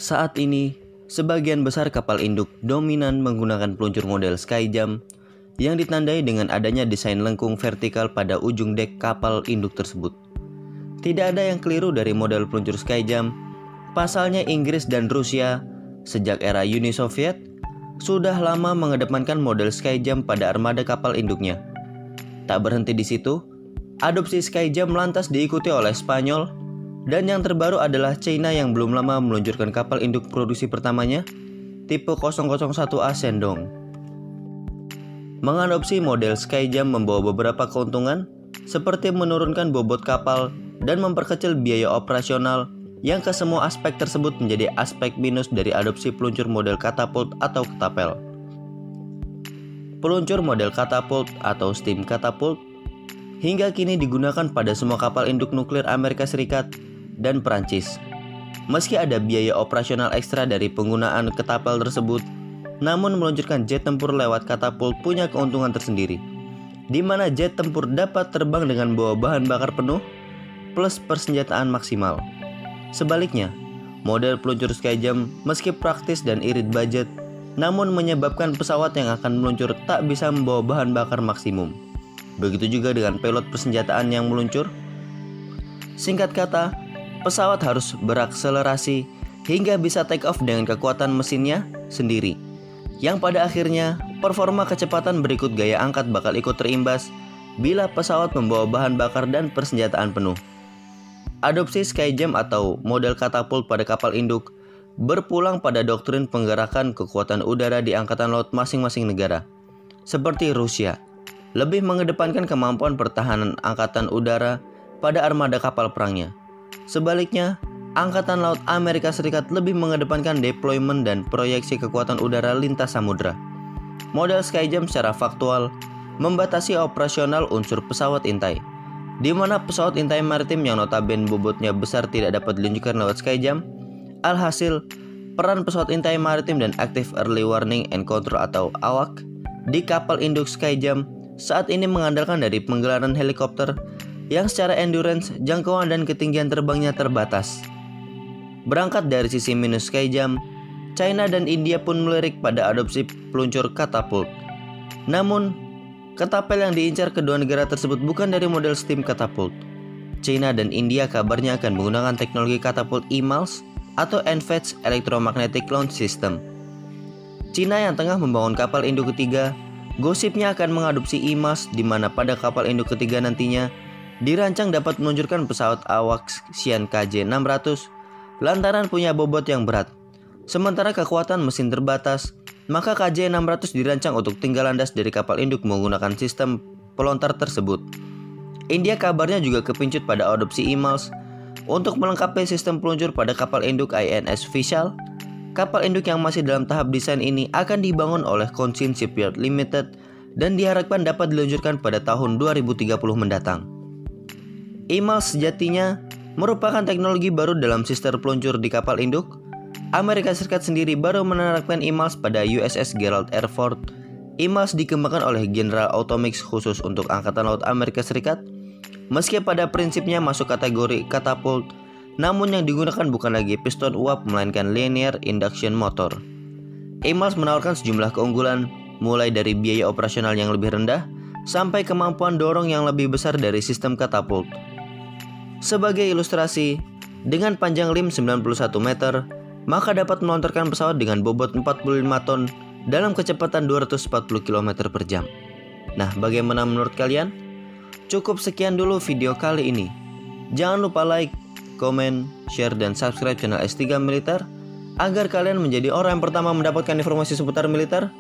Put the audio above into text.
Saat ini, sebagian besar kapal induk dominan menggunakan peluncur model Skyjam yang ditandai dengan adanya desain lengkung vertikal pada ujung dek kapal induk tersebut. Tidak ada yang keliru dari model peluncur Skyjam. Pasalnya Inggris dan Rusia sejak era Uni Soviet sudah lama mengedepankan model Skyjam pada armada kapal induknya. Tak berhenti di situ, adopsi Skyjam lantas diikuti oleh Spanyol, dan yang terbaru adalah China yang belum lama meluncurkan kapal induk produksi pertamanya, tipe 001A Shandong. Mengadopsi model Skyjam membawa beberapa keuntungan, seperti menurunkan bobot kapal dan memperkecil biaya operasional, yang ke semua aspek tersebut menjadi aspek minus dari adopsi peluncur model katapult atau ketapel. Peluncur model katapult atau steam catapult hingga kini digunakan pada semua kapal induk nuklir Amerika Serikat dan Perancis. Meski ada biaya operasional ekstra dari penggunaan ketapel tersebut, namun meluncurkan jet tempur lewat katapult punya keuntungan tersendiri, di mana jet tempur dapat terbang dengan bawa bahan bakar penuh plus persenjataan maksimal. Sebaliknya, model peluncur Skyjam meski praktis dan irit budget, namun menyebabkan pesawat yang akan meluncur tak bisa membawa bahan bakar maksimum. Begitu juga dengan pilot persenjataan yang meluncur. Singkat kata, pesawat harus berakselerasi hingga bisa take off dengan kekuatan mesinnya sendiri, yang pada akhirnya performa kecepatan berikut gaya angkat bakal ikut terimbas bila pesawat membawa bahan bakar dan persenjataan penuh. Adopsi Skyjam atau model katapult pada kapal induk berpulang pada doktrin penggerakan kekuatan udara di angkatan laut masing-masing negara. Seperti Rusia, lebih mengedepankan kemampuan pertahanan angkatan udara pada armada kapal perangnya. Sebaliknya, Angkatan Laut Amerika Serikat lebih mengedepankan deployment dan proyeksi kekuatan udara lintas samudra. Model Skyjam secara faktual membatasi operasional unsur pesawat intai, di mana pesawat intai maritim yang notabene bobotnya besar tidak dapat diluncurkan lewat Skyjam. Alhasil, peran pesawat intai maritim dan Active Early Warning and Control atau AWAC di kapal induk Skyjam saat ini mengandalkan dari penggelaran helikopter yang secara endurance, jangkauan dan ketinggian terbangnya terbatas. Berangkat dari sisi minus Skyjam, China dan India pun melirik pada adopsi peluncur katapult. Namun, ketapel yang diincar kedua negara tersebut bukan dari model steam catapult. China dan India kabarnya akan menggunakan teknologi katapult EMALS atau Advanced Electromagnetic Launch System. China yang tengah membangun kapal induk ketiga, gosipnya akan mengadopsi EMALS, di mana pada kapal induk ketiga nantinya dirancang dapat meluncurkan pesawat AWAC Xi'an KJ-600 lantaran punya bobot yang berat. Sementara kekuatan mesin terbatas, maka KJ-600 dirancang untuk tinggal landas dari kapal induk menggunakan sistem pelontar tersebut. India kabarnya juga kepincut pada adopsi EMALS untuk melengkapi sistem peluncur pada kapal induk INS Vishal. Kapal induk yang masih dalam tahap desain ini akan dibangun oleh Cochin Shipyard Limited dan diharapkan dapat diluncurkan pada tahun 2030 mendatang. EMALS sejatinya merupakan teknologi baru dalam sistem peluncur di kapal induk. Amerika Serikat sendiri baru menerapkan EMALS pada USS Gerald R. Ford. EMALS dikembangkan oleh General Atomics khusus untuk Angkatan Laut Amerika Serikat. Meski pada prinsipnya masuk kategori katapult, namun yang digunakan bukan lagi piston uap melainkan linear induction motor. EMALS menawarkan sejumlah keunggulan, mulai dari biaya operasional yang lebih rendah sampai kemampuan dorong yang lebih besar dari sistem katapult. Sebagai ilustrasi, dengan panjang lim 91 meter, maka dapat melontarkan pesawat dengan bobot 45 ton dalam kecepatan 240 km per jam. Nah, bagaimana menurut kalian? Cukup sekian dulu video kali ini. Jangan lupa like, komen, share, dan subscribe channel S3 Militer agar kalian menjadi orang yang pertama mendapatkan informasi seputar militer.